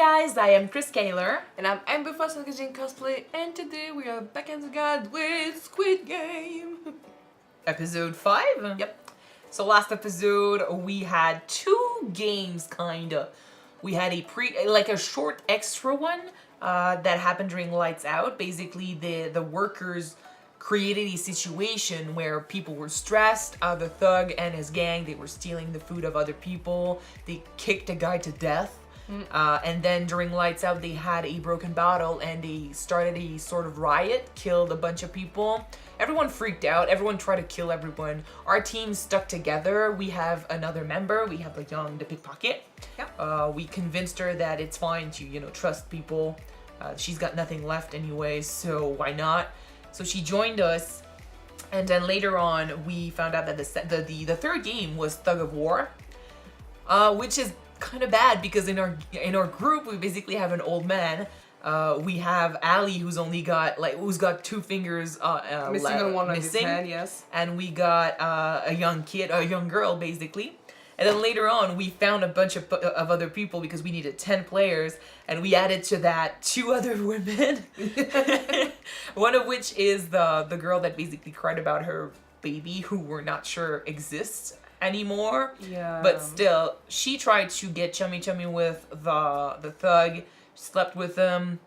guys, I am Chris Kaler. And I'm Amber for Kyuujin Cosplay, and today we are back at the guide with Squid Game. Episode 5? Yep. So last episode we had 2 games kinda. We had a short extra one that happened during Lights Out. Basically the workers created a situation where people were stressed. The thug and his gang, they were stealing the food of other people. They kicked a guy to death. And then during Lights Out, they had a broken bottle and they started a sort of riot, killed a bunch of people. Everyone freaked out. Everyone tried to kill everyone. Our team stuck together. We have another member. We have the pickpocket. Yeah. We convinced her that it's fine to, trust people. She's got nothing left anyway, so why not? So she joined us. And then later on, we found out that the third game was Tug of War, which is kind of bad because in our group we basically have an old man. We have Ali who's got 2 fingers missing on one of his hand, yes. And we got a young girl basically. And then later on we found a bunch of other people because we needed 10 players, and we added to that 2 other women. One of which is the girl that basically cried about her baby, who we're not sure exists anymore. Yeah. But still, she tried to get chummy with the thug, slept with him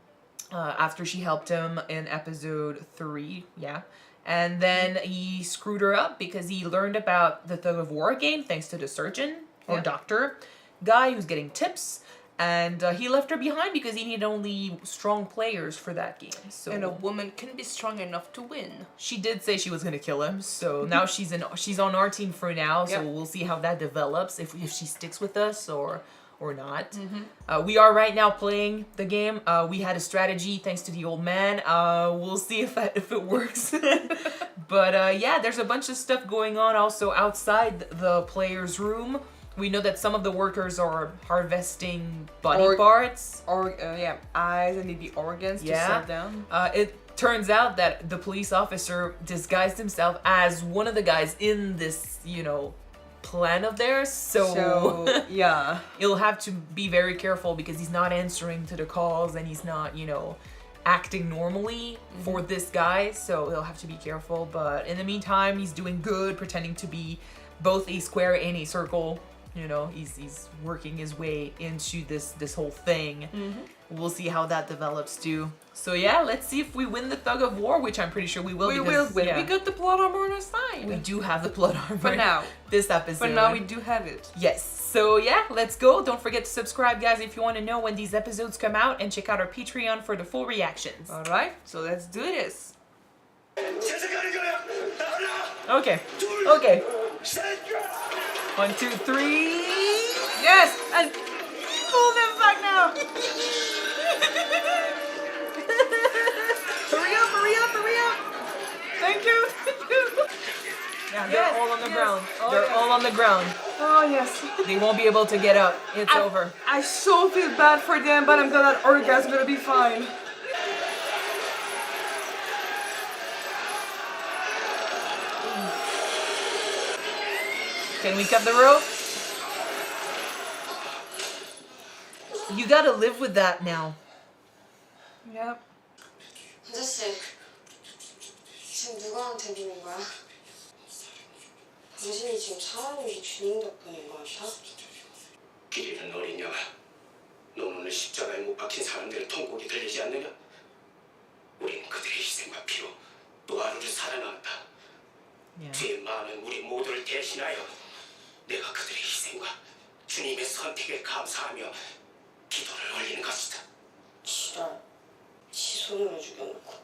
after she helped him in episode 3, yeah. And then he screwed her up because he learned about the Tug of War game thanks to the surgeon or doctor guy who's getting tips. And he left her behind because he needed only strong players for that game. So, and a woman can be strong enough to win. She did say she was gonna kill him, so now she's on our team for now. So we'll see how that develops, if she sticks with us or not. We are right now playing the game. We had a strategy thanks to the old man. We'll see if it works. But yeah, there's a bunch of stuff going on also outside the players' room. We know that some of the workers are harvesting body parts. Eyes and maybe organs to sell them. It turns out that the police officer disguised himself as one of the guys in this, plan of theirs. So yeah. You'll have to be very careful because he's not answering to the calls and he's not, acting normally for this guy. So he'll have to be careful. But in the meantime, he's doing good, pretending to be both a square and a circle. He's working his way into this whole thing. We'll see how that develops too. So yeah, let's see if we win the Tug of War, which I'm pretty sure we will. We will win. Yeah. We got the plot armor on our side. We do have the plot armor. For now. This episode. For now, we do have it. Yes. So yeah, let's go. Don't forget to subscribe, guys, if you want to know when these episodes come out, and check out our Patreon for the full reactions. Alright, so let's do this. Okay. 1, 2, 3. Yes! And pull them back now! Hurry up! Thank you! Yeah, they're all on the ground. They're all on the ground. Oh, yes. They won't be able to get up. It's over. I so feel bad for them, but I'm glad that orgasm gonna be fine. Can we cut the rope? You gotta live with that now. Yep. 아저씨, 지금 누구한테 비는 거야? 당신이 지금 사람이 주인 덕분인 것 같아? 길 잃은 어린 양아, 넌 오늘 십자가에 못 박힌 사람들의 통곡이 들리지 않느냐? 우린 그들의 희생과 피로 또 하루를 살아나왔다. 뒤에 많은 우리 모두를 대신하여 내가 그들의 희생과 주님의 선택에 감사하며 기도를 올리는 것이다. 지랄, 지 손으로 죽여놓고.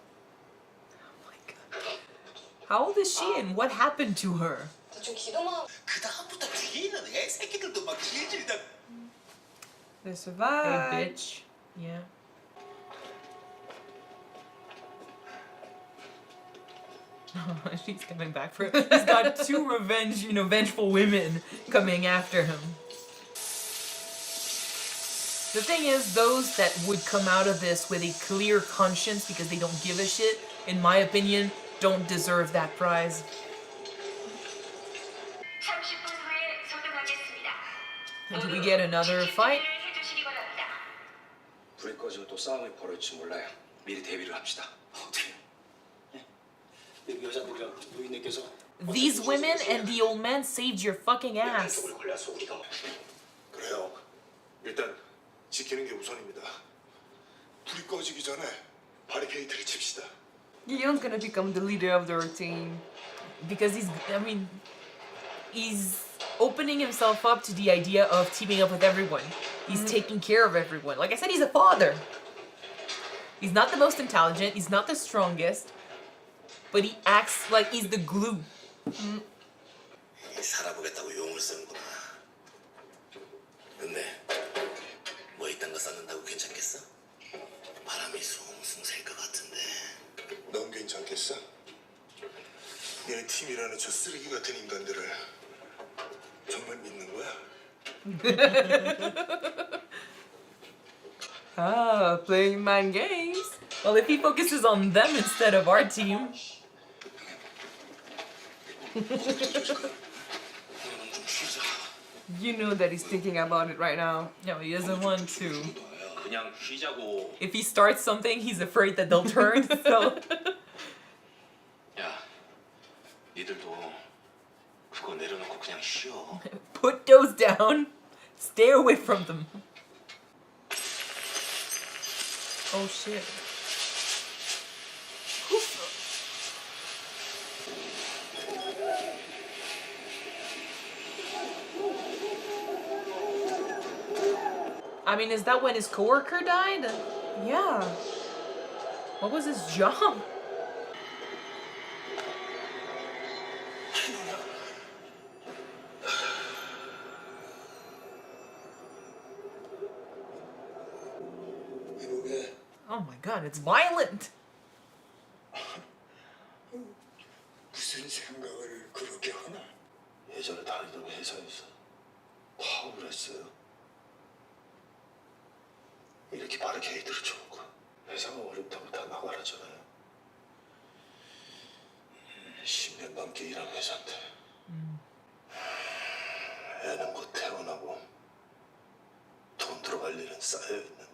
How old is she and what happened to her? 대충 기도만. 그 다음부터 뒤에는 애새끼들도 막 질질다. They survived. Hey, bitch. Yeah. She's coming back for it. He's got 2 vengeful women coming after him. The thing is, those that would come out of this with a clear conscience because they don't give a shit, in my opinion, don't deserve that prize. Do we get another fight? 불이 꺼지고 또 싸움이 벌어질지 몰라요. 미리 대비를 합시다. 어떻게? 여기 여자들이랑 노인네께서 These women and the old man saved your fucking ass. 쪽을 골라서 우리가 그래요. 일단 지키는 게 우선입니다. 불이 꺼지기 전에 바리케이트를 칩시다. Gi-hun's gonna become the leader of their team. Because he's opening himself up to the idea of teaming up with everyone. He's taking care of everyone. Like I said, he's a father. He's not the most intelligent, he's not the strongest, but he acts like he's the glue. 살아보겠다고 용을 쓰는구나. 근데 뭐 이딴 거 쌓는다고 괜찮겠어? 바람이 숭숭 셀 것 같은데. 넌 괜찮겠어? 얘네 팀이라는 저 쓰레기 같은 인간들을 정말 믿는 거야? Playing mind games. Well, if he focuses on them instead of our team. You know that he's thinking about it right now. No, he doesn't want to. 그냥 쉬자고. If he starts something, he's afraid that they'll turn. So 야, 니들도 그거 내려놓고 그냥 쉬어. put those down. Stay away from them. Oh shit. I mean, is that when his coworker died? Yeah. What was his job? 이보게 Oh my god, it's violent. 무슨 생각을 그렇게 하나? 예전에 다니던 회사에서 파업을 했어요. 이렇게 바리케이트를 쳐놓고 회사가 어렵다고 다 나가라잖아요. 10년 넘게 일한 회사인데 애는 곧 태어나고 돈 들어갈 일은 쌓여있는데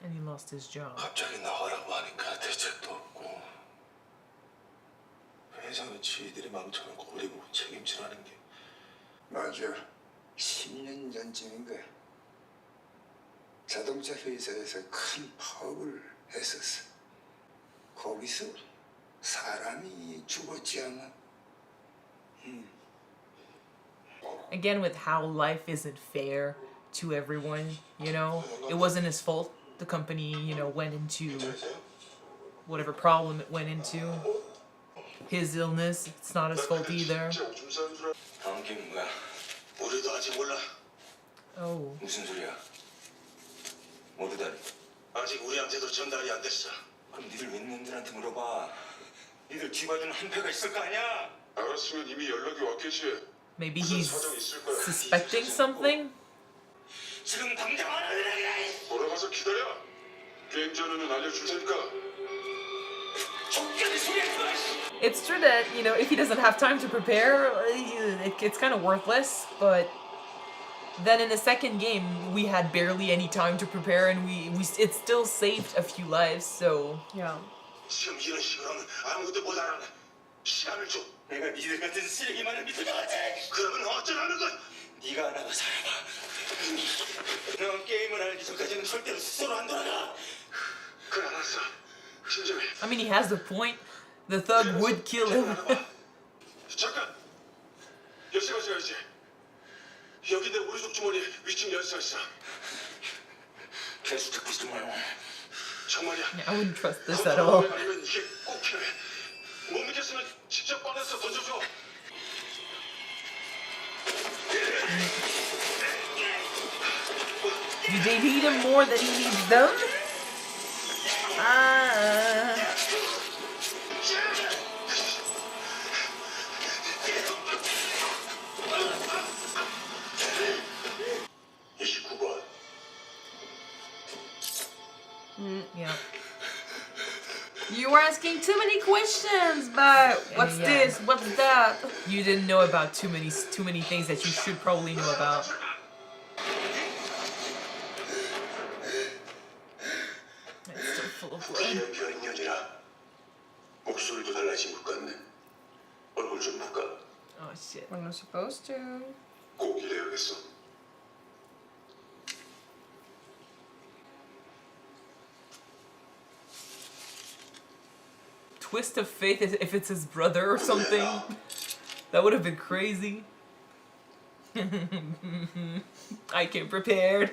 And he lost his job. 갑자기 나가라고 하니까 대책도 없고 회사는 지희들이 망쳐놓고 버리고 책임지라는 게 맞아 10년 전쯤인 거야 자동차 회사에서 큰 파업을 했었어 거기서 사람이 죽었지 않아 Again, with how life isn't fair to everyone, you know? It wasn't his fault. The company, you know, went into whatever problem it went into. His illness, it's not his fault either. 다음 게임은 뭐야? 우리도 아직 몰라. Oh. 무슨 소리야? 모두 다 아직 우리한테도 전달이 안 됐어. 그럼 니들 윗놈들한테 물어봐. 니들 뒤봐주는 한패가 있을 거 아니야? 알았으면 이미 연락이 왔겠지 Maybe he's suspecting something? 지금 당장 알아내라. 돌아가서 기다려 게임 전에는 알려줄 테니까 족같은 소리 하지 마. It's true that, you know, if he doesn't have time to prepare, it's kind of worthless, but then in the second game, we had barely any time to prepare and it still saved a few lives, so... Yeah. 지금 이런 식으로는 아무것도 못 알아내 시간을 줘 내가 니들 같은 쓰레기만을 믿을 것 같아. 그러면 어쩌라는 거야 네가 하나가 살아봐. 넌 게임을 알기 전까지는 절대로 스스로 안 돌아가. 그래 알았어 진정해 I mean, he has the point. The thug would kill him. 잠깐 열쇠 가져가야지 여기 내 오른쪽 주머니에 위층 열쇠가 있어 개수 듣고 있지 말고. 정말이야 I wouldn't trust this at all. 아니면 이게 꼭 필요해 못 믿겠으면 직접 꺼내서 던져줘 Do they need him more than he needs them? Ah. 29번 Yeah. You were asking too many questions, but what's Yeah. this? What's that? You didn't know about too many things that you should probably know about. DMP가 인연이라 목소리도 달라진 것 같네. 얼굴 좀 볼까? Oh shit. We're not supposed to. 꼭 이래야겠어. Twist of fate if it's his brother or something. That would have been crazy. I came prepared.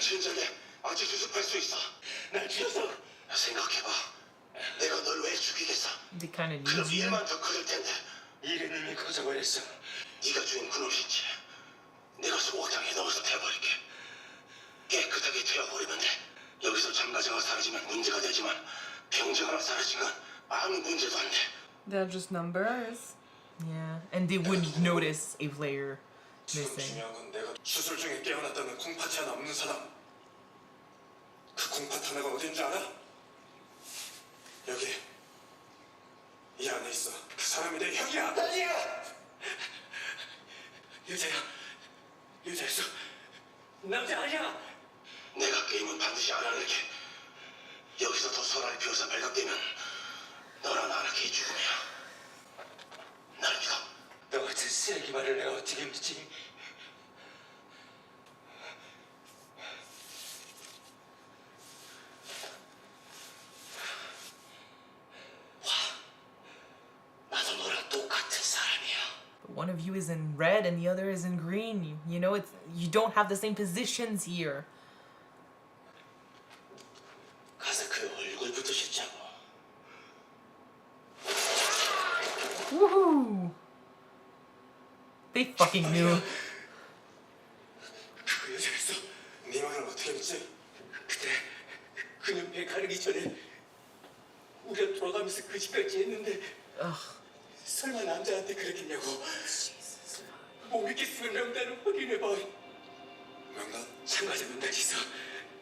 진작에 아직 수습할 수 있어. 날 죽여서 생각해봐. 내가 널 왜 죽이겠어? They kind of 그럼 need you. 일만 더 커질 텐데. 일은 이미 커져버렸어. 네가 주인 그놈이지. 내가 소각장에 넣어서 태워버릴게. 깨끗하게 태워버리면 돼. 여기서 참가자가 사라지면 문제가 되지만 병정 하나 사라진 건 아무 문제도 안 돼. They're just numbers. Yeah, and they wouldn't notice a player 지금 missing. 중요한 건 내가 수술 중에 깨어났다는 콩팥이 하나 없는 사람. 그 콩팥 하나가 어딘 줄 알아? 여기 이 안에 있어. 그 사람이 내 형이야. 아니야. 여자야. 여자였어. 남자 아니야. 내가 게임은 반드시 알아낼게. 여기서 더 소란이 피워서 발각되면 너랑 나랑 개 죽음이야. 날 믿어. 너 같은 쓰레기 말을 내가 어떻게 믿지? 나도 너랑 똑같은 사람이야. One of you is in red and the other is in green. You know, it's you don't have the same positions here. 가서 그 얼굴부터 씻자고. Woohoo! They fucking knew. 그 여자였어. 네 말을 어떻게 믿지? 그때 그녀 배 가르기 전에 우리가 돌아가면서 그 집까지 했는데 Ugh. 설마 남자한테 그랬겠냐고. 못 믿겠으면 명단을 확인해봐. 명단? 참가자 명단이 있어.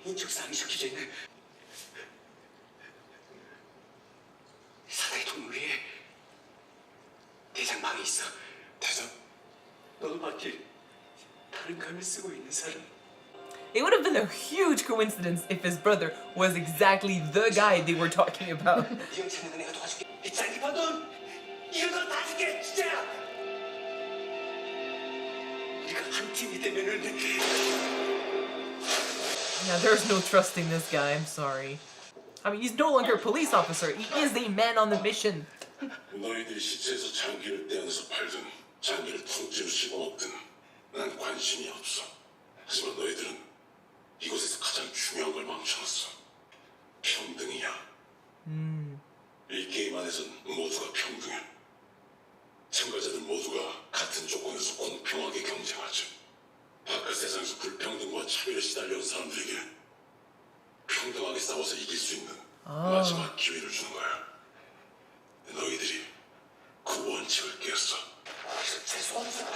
인적사항이 적혀져 있는 사다리 통 위에 대장방이 있어. 대장? 너도 봤지? 다른 감을 쓰고 있는 사람. It would have been a huge coincidence if his brother was exactly the guy they were talking about. 이형 찾는 거 내가 도와줄게. 이 짤깃한 돈 이런 거 다 줄게 진짜야. 우리가 한 팀이 되면은 Yeah, there's no trusting this guy. I'm sorry. I mean, he's no longer a police officer. He is a man on the mission. 너희들이 시체에서 장기를 떼어내서 팔든 장기를 통째로 씹어먹든 난 관심이 없어. 하지만 너희들은 이곳에서 가장 중요한 걸 망쳐놨어. 평등이야. 이 게임 안에선 모두가 평등해. 참가자들 모두가 같은 조건에서 공평하게 경쟁하죠. 바깥 세상에서 불평등과 차별에 시달려온 사람들에게 평등하게 싸워서 이길 수 있는 마지막 기회를 주는 거야. 너희들이 그 원칙을 깼어. 죄송합니다.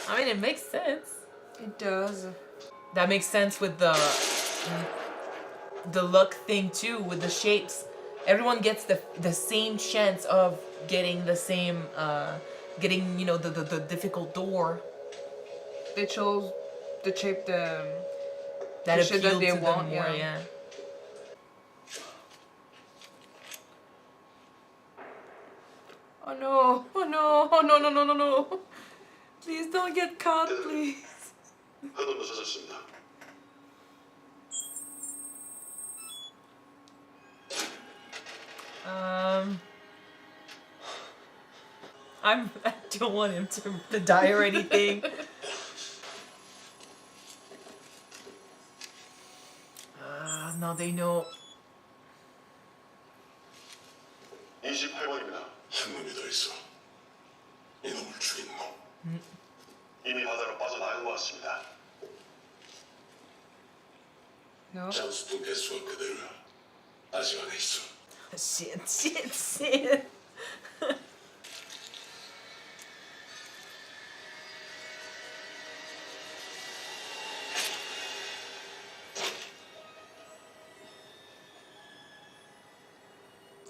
I mean, it makes sense. It does. That makes sense with the luck thing too, with the shapes. Everyone gets the same chance of getting the same getting, you know, the difficult door They chose the shape that the shape that appealed they to them want, more, yeah. yeah. Oh no! Oh no! Oh no! No! No! No! No! Please don't get caught, please. 한번더 찾았습니다. I don't want him to die or anything. Now they know. 28번입니다. 한 놈이 더 있어. 이놈을 죽인 놈. 이미 바다로 빠져나간 것 같습니다. No. 장수통 개수가 그대로야. 아직 안에 있어. Shit.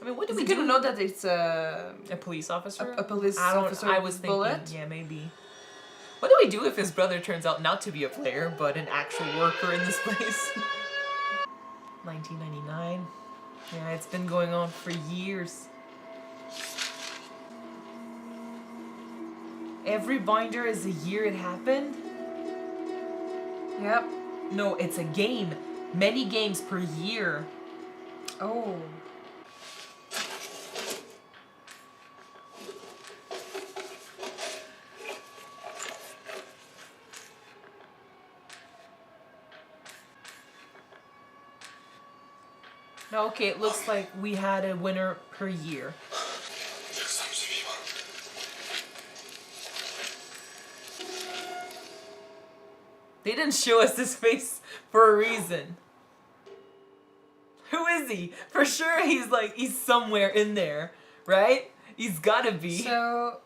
I mean, what do Is we it do? gonna know that it's A police officer? a police I don't. officer I was with thinking. bullet? Yeah, maybe. What do we do if his brother turns out not to be a player, but an actual worker in this place? 1999. Yeah, it's been going on for years. Every binder is a year it happened? Yep. No, it's a game. Many games per year. Oh. No, okay, it looks like we had a winner per year. 132번. They didn't show us his face for a reason. Who is he? For sure he's somewhere in there, right? He's gotta be. So,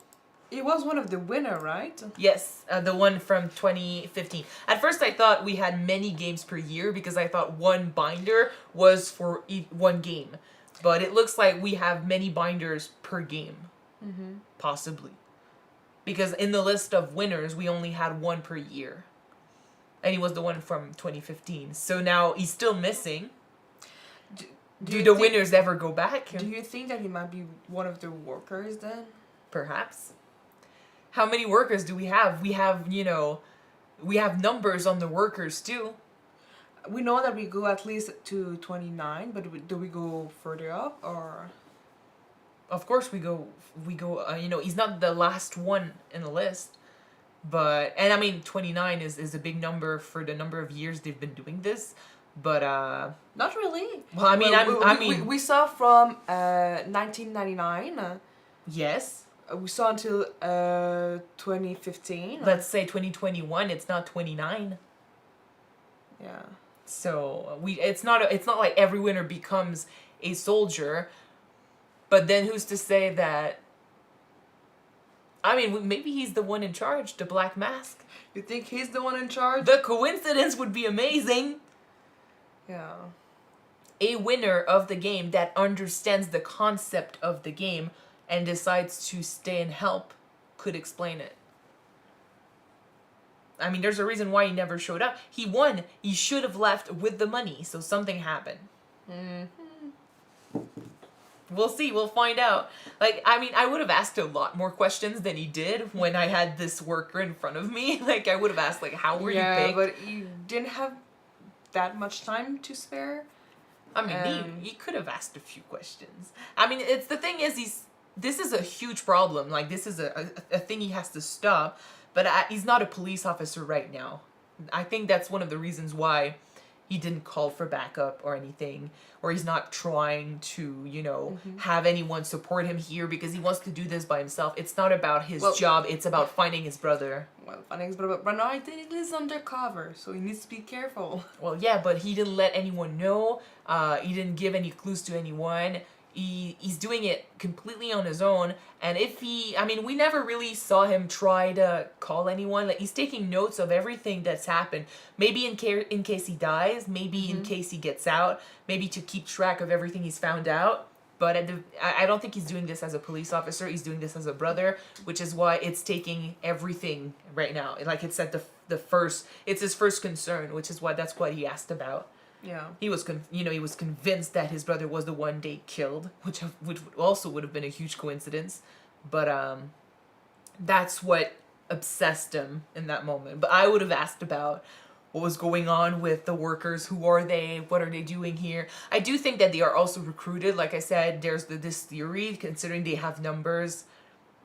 it was one of the winner, right? Yes, the one from 2015. At first I thought we had many games per year because I thought one binder was for one game. But it looks like we have many binders per game. Mm-hmm. Possibly. Because in the list of winners, we only had one per year. And he was the one from 2015. So now he's still missing. Do you the think- winners ever go back? Do you think that he might be one of the workers then? Perhaps. How many workers do we have? We have, we have numbers on the workers too. We know that we go at least to 29, but do we go further up or? Of course we go, he's not the last one in the list. But, and I mean, 29 is a big number for the number of years they've been doing this. But, Not really. well, I mean, We saw from 1999. Yes. We saw until 2015. Let's say 2021, it's not 29. Yeah. So it's not like every winner becomes a soldier, but then who's to say that? I mean, maybe he's the one in charge, the Black Mask. You think he's the one in charge? The coincidence would be amazing. Yeah. A winner of the game that understands the concept of the game and decides to stay and help could explain it. I mean, there's a reason why he never showed up. He won. He should have left with the money, so something happened. We'll see. We'll find out. Like, I mean, I would have asked a lot more questions than he did when I had this worker in front of me. Like, I would have asked, like, how were you picked? But you didn't have that much time to spare. I mean, he could have asked a few questions. I mean, the thing is, this is a huge problem. Like, this is a thing he has to stop. But he's not a police officer right now. I think that's one of the reasons why he didn't call for backup or anything. Or he's not trying to, have anyone support him here because he wants to do this by himself. It's not about his job. It's about finding his brother. Well, finding his brother. But now I think it is undercover, so he needs to be careful. Well, yeah, but he didn't let anyone know. He didn't give any clues to anyone. He's doing it completely on his own. And we never really saw him try to call anyone. Like, he's taking notes of everything that's happened. Maybe in case he dies, maybe in case he gets out, maybe to keep track of everything he's found out. But I don't think he's doing this as a police officer. He's doing this as a brother, which is why it's taking everything right now. Like, it's at it's his first concern, which is why that's what he asked about. Yeah. He was convinced that his brother was the one they killed, which also would have been a huge coincidence. But that's what obsessed him in that moment. But I would have asked about what was going on with the workers. Who are they? What are they doing here? I do think that they are also recruited. Like I said, there's this theory, considering they have numbers,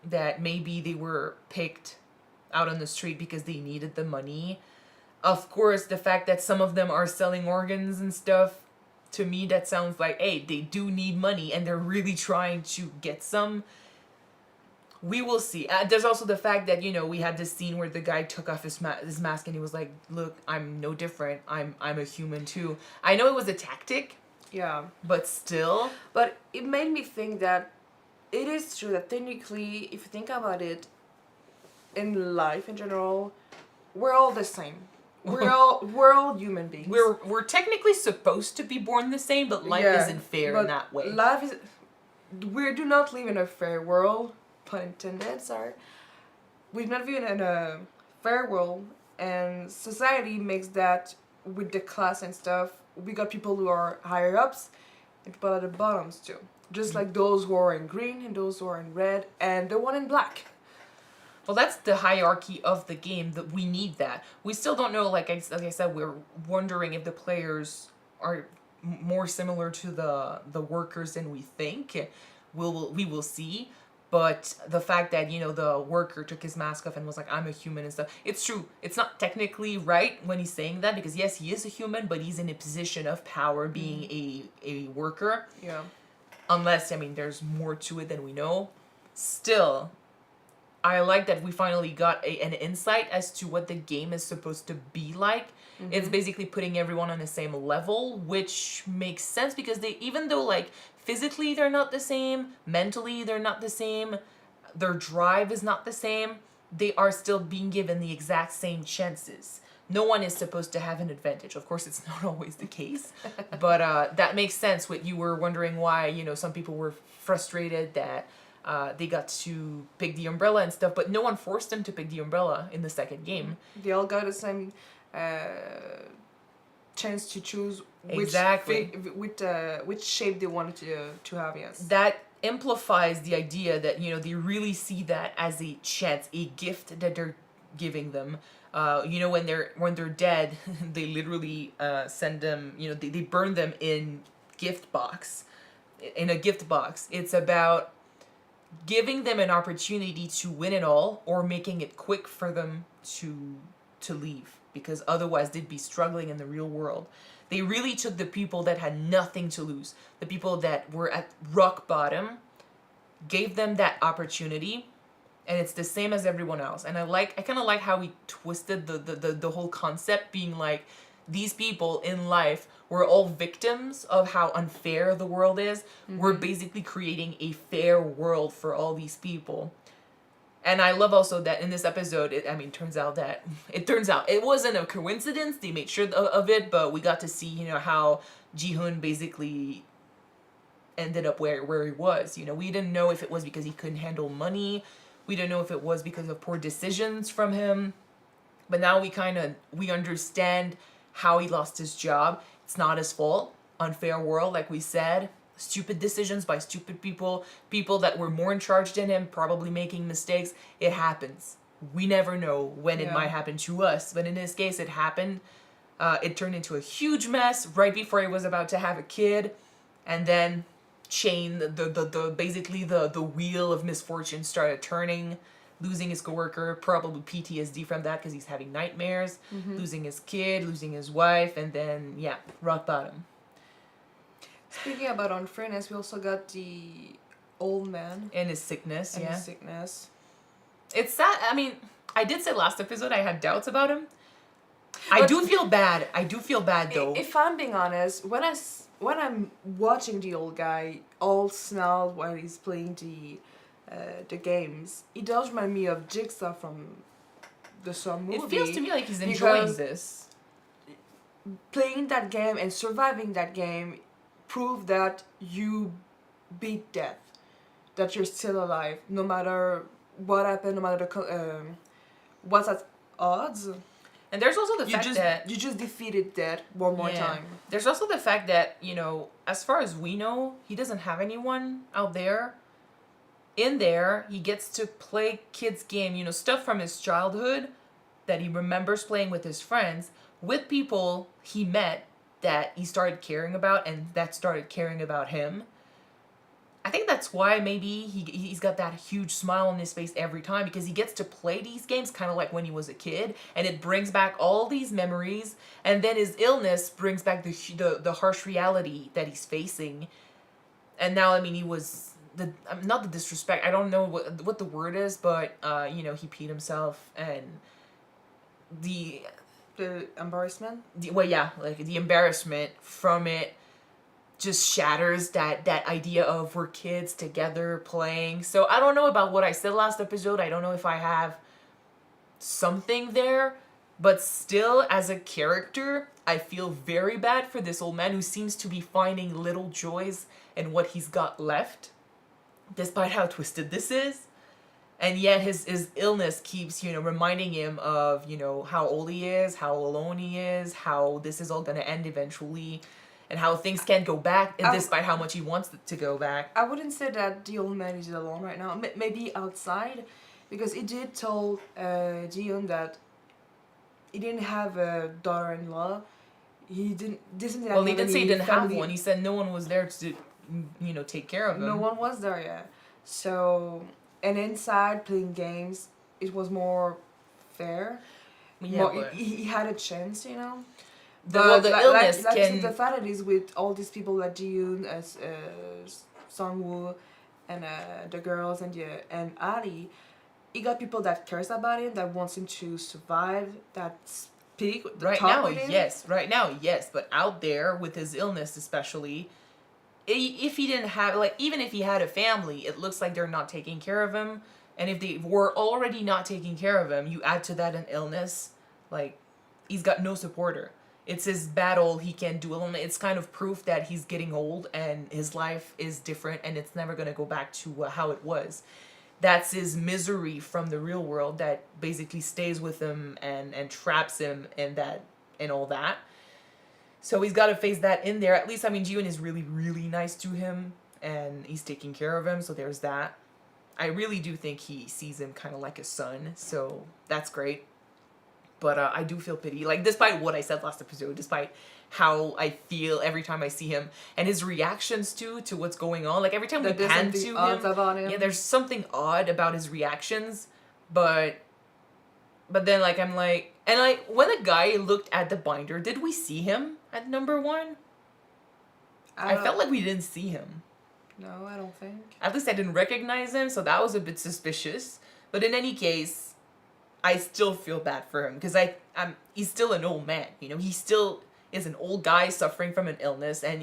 that maybe they were picked out on the street because they needed the money. Of course, the fact that some of them are selling organs and stuff, to me that sounds like, hey, they do need money and they're really trying to get some. We will see. There's also the fact that, we had this scene where the guy took off his mask and he was like, look, I'm no different. I'm a human too. I know it was a tactic. Yeah. But still. But it made me think that it is true that technically, if you think about it, in life in general, we're all the same. We're all human beings. We're technically supposed to be born the same, but life isn't fair in that way. we do not live in a fair world, pun intended, sorry. We do not live in a fair world, and society makes that with the class and stuff. We got people who are higher ups and people at the bottoms too. Just like those who are in green and those who are in red and the one in black. Well, that's the hierarchy of the game, that we need that. We still don't know, like I said, we're wondering if the players are more similar to the workers than we think. We will see. But the fact that, you know, the worker took his mask off and was like, I'm a human and stuff. It's true. It's not technically right when he's saying that, because yes, he is a human, but he's in a position of power being a worker. Yeah. Unless, I mean, there's more to it than we know. Still, I like that we finally got an insight as to what the game is supposed to be like. It's basically putting everyone on the same level, which makes sense because even though, like, physically they're not the same, mentally they're not the same, their drive is not the same, they are still being given the exact same chances. No one is supposed to have an advantage. Of course, it's not always the case, but that makes sense. What you were wondering why, you know, some people were frustrated that they got to pick the umbrella and stuff, but no one forced them to pick the umbrella in the second game. They all got the same chance to choose which which shape they wanted to have. Yes. That amplifies the idea that, you know, they really see that as a chance, a gift that they're giving them. You know, when they're dead, they literally send them, you know, they burn them in a gift box. It's about giving them an opportunity to win it all, or making it quick for them to leave, because otherwise they'd be struggling in the real world. They really took the people that had nothing to lose, the people that were at rock bottom, gave them that opportunity. And it's the same as everyone else. And I kind of like how we twisted the whole concept, being like, these people in life were all victims of how unfair the world is. We're basically creating a fair world for all these people. And I love also that in this episode, it turns out it wasn't a coincidence. They made sure of it, but we got to see, you know, how gi-hun basically ended up where he was. You know, we didn't know if it was because he couldn't handle money. We don't know if it was because of poor decisions from him, but now we understand how he lost his job. It's not his fault. Unfair world, like we said. Stupid decisions by stupid people. People that were more in charge than him, probably making mistakes. It happens. We never know when it might happen to us, but in this case, it happened. It turned into a huge mess right before he was about to have a kid, and then basically the wheel of misfortune started turning, losing his coworker, probably PTSD from that because he's having nightmares, losing his kid, losing his wife, and then rock bottom. Speaking about unfairness, we also got the old man And his sickness. his sickness. It's sad. I mean, I did say last episode I had doubts about him. I do feel bad though. If I'm being honest, when I'm watching the old guy all snarled while he's playing the games, it does remind me of Jigsaw from the Saw movie. It feels to me like he's enjoying because this. Playing that game and surviving that game prove that you beat death, that you're still alive, no matter what happened, no matter what's at odds. And there's also the fact that you just defeated death one more time. There's also the fact that, you know, as far as we know, he doesn't have anyone out there. In there, he gets to play kids' game, you know, stuff from his childhood that he remembers playing with his friends, with people he met that he started caring about and that started caring about him. I think that's why maybe he's got that huge smile on his face every time, because he gets to play these games kind of like when he was a kid, and it brings back all these memories, and then his illness brings back the harsh reality that he's facing. And now, I mean, he was not the disrespect, I don't know what the word is, but you know, he peed himself, and the embarrassment. The embarrassment from it just shatters that idea of we're kids together playing. So I don't know about what I said last episode. I don't know if I have something there, but still, as a character, I feel very bad for this old man who seems to be finding little joys in what he's got left. despite how twisted this is. And yet his illness keeps, reminding him of, how old he is, how alone he is, how this is all going to end eventually, and how things can't go back despite how much he wants it to go back. I wouldn't say that the old man is alone right now. Maybe outside, because he did tell gi-hun that he didn't have a daughter-in-law. He didn't have Well, he didn't say he didn't have family. one. He said no one was there to, take care of him. No one was there yet. So, and inside playing games, it was more fair. Yeah, More, but he had a chance, the illness can... the fact that he's with all these people like ji-hun, Sungwoo, and the girls and Ali, he got people that cares about him, that wants him to survive, that speak Right talk now, with him. yes, but out there with his illness especially, if he didn't have, even if he had a family, it looks like they're not taking care of him. And if they were already not taking care of him, you add to that an illness, he's got no supporter. It's his battle he can't do alone. It's kind of proof that he's getting old and his life is different and it's never going to go back to how it was. That's his misery from the real world that basically stays with him and traps him and all that. So he's got to face that in there. At least, ji-hun is really, really nice to him and he's taking care of him. So there's that. I really do think he sees him kind of like a son. So that's great. But I do feel pity. Despite what I said last episode, despite how I feel every time I see him and his reactions to what's going on. Every time we pan to him, yeah, there's something odd about his reactions. But then I'm when the guy looked at the binder, did we see him at number 1? I felt like we didn't see him. No, I don't think. At least I didn't recognize him, so that was a bit suspicious. But in any case, I still feel bad for him because he's still an old man. He still is an old guy suffering from an illness, and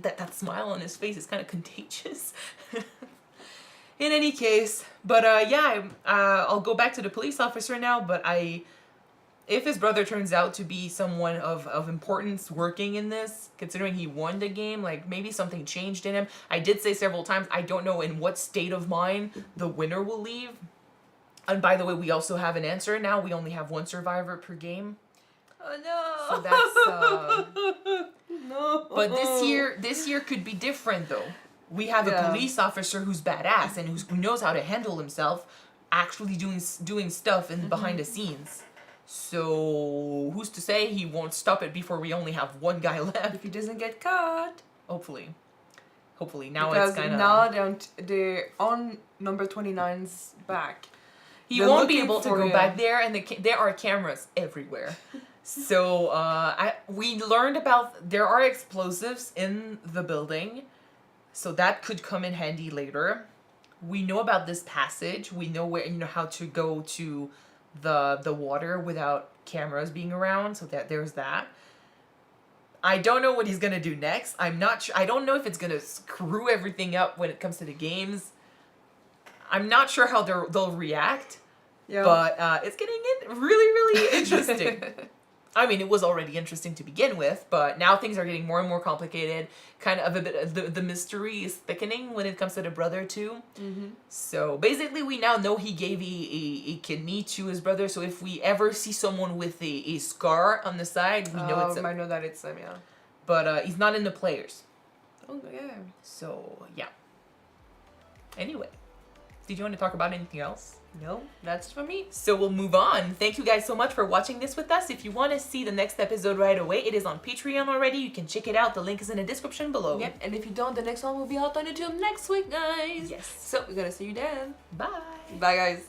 that smile on his face is kind of contagious. In any case, but I'll go back to the police officer now. But if his brother turns out to be someone of importance working in this, considering he won the game, maybe something changed in him. I did say several times, I don't know in what state of mind the winner will leave. And by the way, we also have an answer now. We only have 1 survivor per game. Oh no! So that's no. But this year could be different though. We have a police officer who's badass and who knows how to handle himself, actually doing stuff in behind the scenes. So who's to say he won't stop it before we only have 1 guy left? If he doesn't get caught. Hopefully now because it's kind of now they're on number 29's back. He They're won't be looking able to for go him. back there, and there are cameras everywhere. So we learned about there are explosives in the building, so that could come in handy later. We know about this passage. We know where how to go to the water without cameras being around. So there's that. I don't know what he's gonna do next. I'm not sure. I don't know if it's gonna screw everything up when it comes to the games. I'm not sure how they'll react, but it's getting really, really interesting. It was already interesting to begin with, but now things are getting more and more complicated. Kind of a bit, the mystery is thickening when it comes to the brother too. Mm-hmm. So basically, we now know he gave a kidney to his brother. So if we ever see someone with a scar on the side, we know it's him. I know that it's him, yeah. But he's not in the players. Oh yeah. So yeah. Anyway. Did you want to talk about anything else? No, that's for me. So we'll move on. Thank you guys so much for watching this with us. If you want to see the next episode right away, it is on Patreon already. You can check it out. The link is in the description below. Yep, and if you don't, the next one will be out on YouTube next week, guys. Yes. So we're gonna see you then. Bye. Bye, guys.